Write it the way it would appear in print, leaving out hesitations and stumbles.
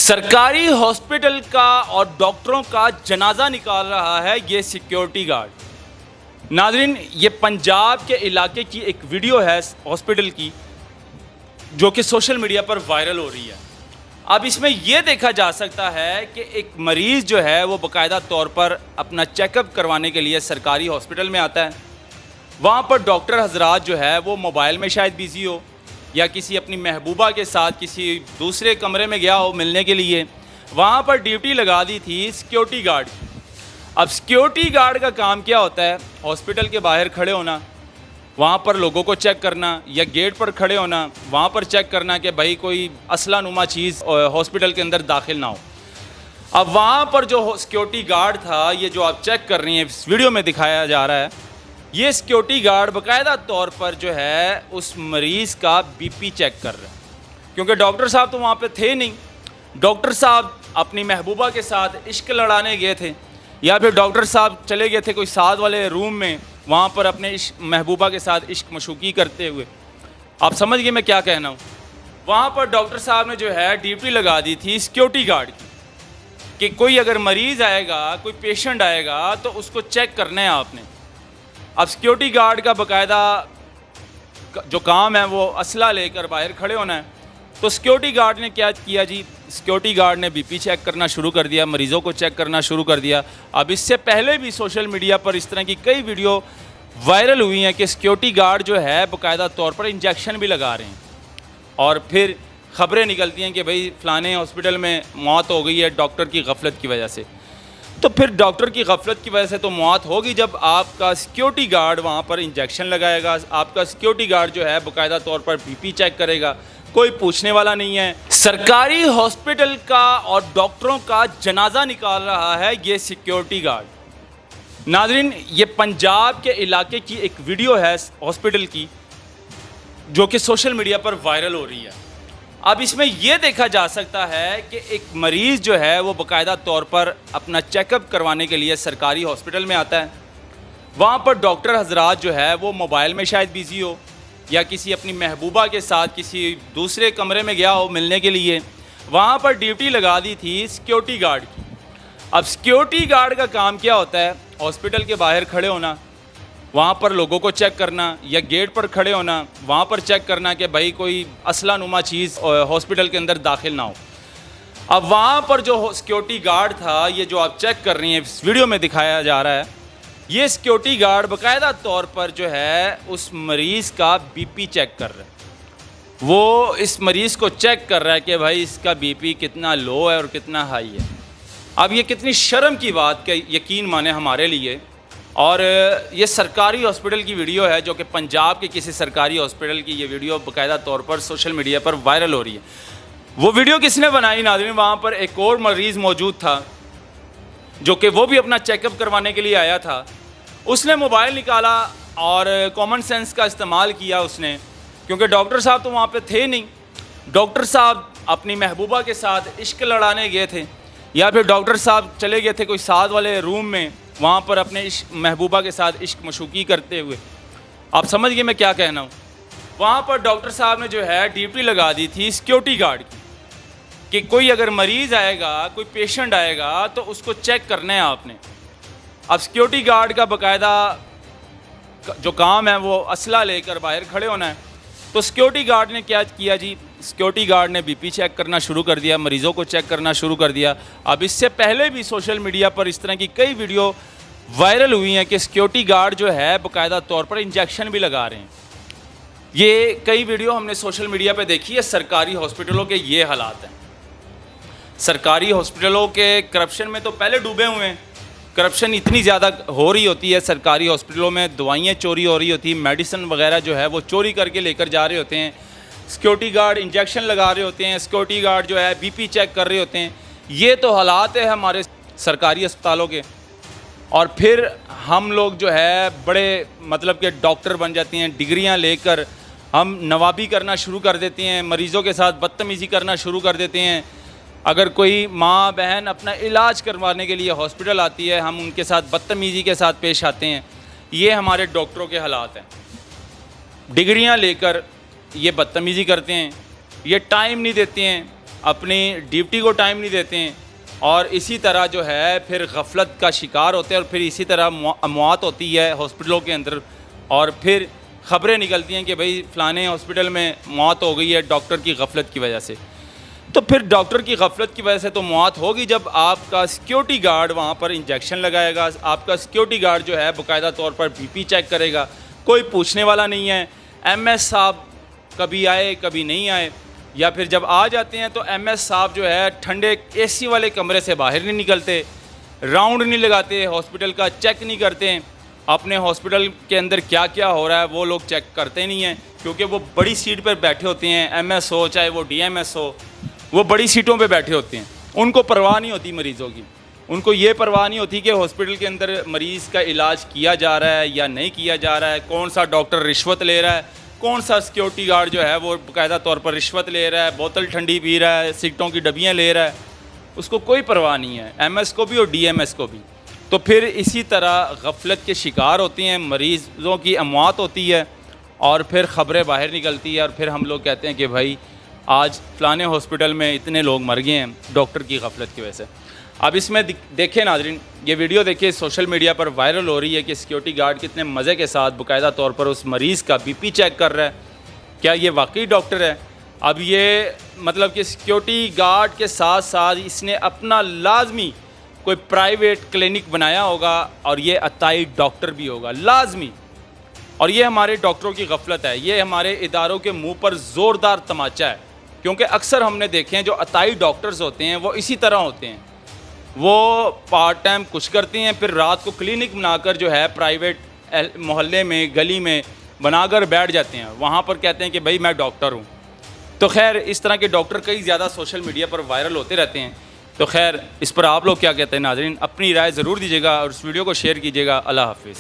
सरकारी हॉस्पिटल का और डॉक्टरों का जनाजा निकाल रहा है ये सिक्योरिटी गार्ड। नाज़रीन, ये पंजाब के इलाके की एक वीडियो है हॉस्पिटल की जो कि सोशल मीडिया पर वायरल हो रही है। अब इसमें यह देखा जा सकता है कि एक मरीज़ जो है वो बाकायदा तौर पर अपना चेकअप करवाने के लिए सरकारी हॉस्पिटल में आता है। वहाँ पर डॉक्टर हजरात जो है वो मोबाइल में शायद बिज़ी हो या किसी अपनी महबूबा के साथ किसी दूसरे कमरे में गया हो मिलने के लिए। वहाँ पर ड्यूटी लगा दी थी सिक्योरिटी गार्ड की। अब सिक्योरिटी गार्ड का काम क्या होता है? हॉस्पिटल के बाहर खड़े होना, वहाँ पर लोगों को चेक करना, या गेट पर खड़े होना, वहाँ पर चेक करना कि भाई कोई असला नुमा चीज़ हॉस्पिटल के अंदर दाखिल ना हो। अब वहाँ पर जो सिक्योरिटी गार्ड था, ये जो आप चेक कर रही हैं इस वीडियो में दिखाया जा रहा है, ये सिक्योरिटी गार्ड बाकायदा तौर पर जो है उस मरीज़ का बीपी चेक कर रहे हैं, क्योंकि डॉक्टर साहब तो वहाँ पे थे नहीं। डॉक्टर साहब अपनी महबूबा के साथ इश्क लड़ाने गए थे, या फिर डॉक्टर साहब चले गए थे कोई साथ वाले रूम में, वहाँ पर अपने महबूबा के साथ इश्क मशूकी करते हुए। आप समझ गए मैं क्या कहना हूँ। वहाँ पर डॉक्टर साहब ने जो है ड्यूटी लगा दी थी सिक्योरिटी गार्ड की कि कोई अगर मरीज़ आएगा, कोई पेशेंट आएगा तो उसको चेक करना है आपने। अब सिक्योरिटी गार्ड का बाकायदा जो काम है वो असला लेकर बाहर खड़े होना है। तो सिक्योरिटी गार्ड ने क्या किया जी? सिक्योरिटी गार्ड ने बीपी चेक करना शुरू कर दिया, मरीज़ों को चेक करना शुरू कर दिया। अब इससे पहले भी सोशल मीडिया पर इस तरह की कई वीडियो वायरल हुई हैं कि सिक्योरिटी गार्ड जो है बाकायदा तौर पर इंजेक्शन भी लगा रहे हैं, और फिर ख़बरें निकलती हैं कि भाई फ़लाने हॉस्पिटल में मौत हो गई है डॉक्टर की गफलत की वजह से। तो फिर डॉक्टर की गफलत की वजह से तो मौत होगी जब आपका सिक्योरिटी गार्ड वहाँ पर इंजेक्शन लगाएगा। आपका सिक्योरिटी गार्ड जो है बाकायदा तौर पर बीपी चेक करेगा, कोई पूछने वाला नहीं है। सरकारी हॉस्पिटल का और डॉक्टरों का जनाजा निकाल रहा है ये सिक्योरिटी गार्ड। नाज़रीन, ये पंजाब के इलाके की एक वीडियो है हॉस्पिटल की जो कि सोशल मीडिया पर वायरल हो रही है। अब इसमें यह देखा जा सकता है कि एक मरीज़ जो है वो बाकायदा तौर पर अपना चेकअप करवाने के लिए सरकारी हॉस्पिटल में आता है। वहाँ पर डॉक्टर हजरात जो है वो मोबाइल में शायद बिज़ी हो या किसी अपनी महबूबा के साथ किसी दूसरे कमरे में गया हो मिलने के लिए। वहाँ पर ड्यूटी लगा दी थी सिक्योरिटी गार्ड की। अब सिक्योरिटी गार्ड का काम क्या होता है? हॉस्पिटल के बाहर खड़े होना, वहाँ पर लोगों को चेक करना, या गेट पर खड़े होना, वहाँ पर चेक करना कि भाई कोई असला नुमा चीज़ हॉस्पिटल के अंदर दाखिल ना हो। अब वहाँ पर जो सिक्योरिटी गार्ड था, ये जो आप चेक कर रही हैं इस वीडियो में दिखाया जा रहा है, ये सिक्योरिटी गार्ड बाकायदा तौर पर जो है उस मरीज़ का बीपी चेक कर रहा है। वो इस मरीज़ को चेक कर रहा है कि भाई इसका बीपी कितना लो है और कितना हाई है। अब ये कितनी शर्म की बात का यकीन माने हमारे लिए। और ये सरकारी हॉस्पिटल की वीडियो है जो कि पंजाब के किसी सरकारी हॉस्पिटल की ये वीडियो बाकायदा तौर पर सोशल मीडिया पर वायरल हो रही है। वो वीडियो किसने बनाई नाज़रीन? वहाँ पर एक और मरीज़ मौजूद था जो कि वो भी अपना चेकअप करवाने के लिए आया था। उसने मोबाइल निकाला और कॉमन सेंस का इस्तेमाल किया उसने, क्योंकि डॉक्टर साहब तो वहाँ पे थे नहीं। डॉक्टर साहब अपनी महबूबा के साथ इश्क लड़ाने गए थे, या फिर डॉक्टर साहब चले गए थे कोई साथ वाले रूम में, वहाँ पर अपने महबूबा के साथ इश्क मशूकी करते हुए। आप समझ गए मैं क्या कहना हूँ। वहाँ पर डॉक्टर साहब ने जो है ड्यूटी लगा दी थी सिक्योरिटी गार्ड की कि कोई अगर मरीज़ आएगा, कोई पेशेंट आएगा तो उसको चेक करना है आपने। अब सिक्योरिटी गार्ड का बाकायदा जो काम है वो असला लेकर बाहर खड़े होना है। तो सिक्योरिटी गार्ड ने क्या किया जी? सिक्योरिटी गार्ड ने बीपी चेक करना शुरू कर दिया, मरीज़ों को चेक करना शुरू कर दिया। अब इससे पहले भी सोशल मीडिया पर इस तरह की कई वीडियो वायरल हुई हैं कि सिक्योरिटी गार्ड जो है बाकायदा तौर पर इंजेक्शन भी लगा रहे हैं। ये कई वीडियो हमने सोशल मीडिया पे देखी है। सरकारी हॉस्पिटलों के ये हालात हैं। सरकारी हॉस्पिटलों के करप्शन में तो पहले डूबे हुए हैं। करप्शन इतनी ज़्यादा हो रही होती है सरकारी हॉस्पिटलों में, दवाइयाँ चोरी हो रही होती, मेडिसिन वगैरह जो है वो चोरी करके लेकर जा रहे होते हैं। सिक्योरिटी गार्ड इंजेक्शन लगा रहे होते हैं, सिक्योरिटी गार्ड जो है बीपी चेक कर रहे होते हैं। ये तो हालात है हमारे सरकारी अस्पतालों के। और फिर हम लोग जो है बड़े मतलब के डॉक्टर बन जाते हैं, डिग्रियां लेकर हम नवाबी करना शुरू कर देते हैं, मरीज़ों के साथ बदतमीज़ी करना शुरू कर देते हैं। अगर कोई माँ बहन अपना इलाज करवाने के लिए हॉस्पिटल आती है, हम उनके साथ बदतमीज़ी के साथ पेश आते हैं। ये हमारे डॉक्टरों के हालात हैं। डिग्रियां लेकर ये बदतमीज़ी करते हैं, ये टाइम नहीं देते हैं, अपनी ड्यूटी को टाइम नहीं देते हैं और इसी तरह जो है फिर गफलत का शिकार होते हैं और फिर इसी तरह मौत होती है हॉस्पिटलों के अंदर और फिर ख़बरें निकलती हैं कि भाई फ़लाने हॉस्पिटल में मौत हो गई है डॉक्टर की गफलत की वजह से। तो फिर डॉक्टर की गफलत की वजह से तो मौत होगी जब आपका सिक्योरिटी गार्ड वहाँ पर इंजेक्शन लगाएगा, आपका सिक्योरिटी गार्ड जो है बाकायदा तौर पर बीपी चेक करेगा, कोई पूछने वाला नहीं है। एमएस साहब कभी आए कभी नहीं आए, या फिर जब आ जाते हैं तो एमएस साहब जो है ठंडे एसी वाले कमरे से बाहर नहीं निकलते, राउंड नहीं लगाते, हॉस्पिटल का चेक नहीं करते, अपने हॉस्पिटल के अंदर क्या क्या हो रहा है वो लोग चेक करते नहीं हैं, क्योंकि वो बड़ी सीट पर बैठे होते हैं। एमएस हो चाहे वो डीएमएस हो, वो बड़ी सीटों पे बैठे होते हैं, उनको परवाह नहीं होती मरीज़ों की। उनको ये परवाह नहीं होती कि हॉस्पिटल के अंदर मरीज़ का इलाज किया जा रहा है या नहीं किया जा रहा है, कौन सा डॉक्टर रिश्वत ले रहा है, कौन सा सिक्योरिटी गार्ड जो है वो बाकायदा तौर पर रिश्वत ले रहा है, बोतल ठंडी पी रहा है, सिगरेटों की डब्बियाँ ले रहा है, उसको कोई परवाह नहीं है, एमएस को भी और डीएमएस को भी। तो फिर इसी तरह गफलत के शिकार होती हैं, मरीज़ों की अमवात होती है और फिर ख़बरें बाहर निकलती है और फिर हम लोग कहते हैं कि भाई आज फ़लाने हॉस्पिटल में इतने लोग मर गए हैं डॉक्टर की गफलत की वजह से। अब इसमें देखें नाज़रीन, ये वीडियो देखिए, सोशल मीडिया पर वायरल हो रही है कि सिक्योरिटी गार्ड कितने मज़े के साथ बाकायदा तौर पर उस मरीज़ का बीपी चेक कर रहा है। क्या ये वाकई डॉक्टर है? अब ये मतलब कि सिक्योरिटी गार्ड के साथ साथ इसने अपना लाजमी कोई प्राइवेट क्लिनिक बनाया होगा और ये अताई डॉक्टर भी होगा लाजमी। और ये हमारे डॉक्टरों की गफलत है, ये हमारे इदारों के मुंह पर ज़ोरदार तमाचा है, क्योंकि अक्सर हमने देखे हैं जो अताई डॉक्टर्स होते हैं वो इसी तरह होते हैं, वो पार्ट टाइम कुछ करते हैं, फिर रात को क्लिनिक बनाकर जो है प्राइवेट मोहल्ले में गली में बनाकर बैठ जाते हैं, वहाँ पर कहते हैं कि भाई मैं डॉक्टर हूँ। तो खैर इस तरह के डॉक्टर कई ज़्यादा सोशल मीडिया पर वायरल होते रहते हैं। तो खैर इस पर आप लोग क्या कहते हैं नाज़रीन, अपनी राय ज़रूर दीजिएगा और इस वीडियो को शेयर कीजिएगा। अल्लाह हाफिज़।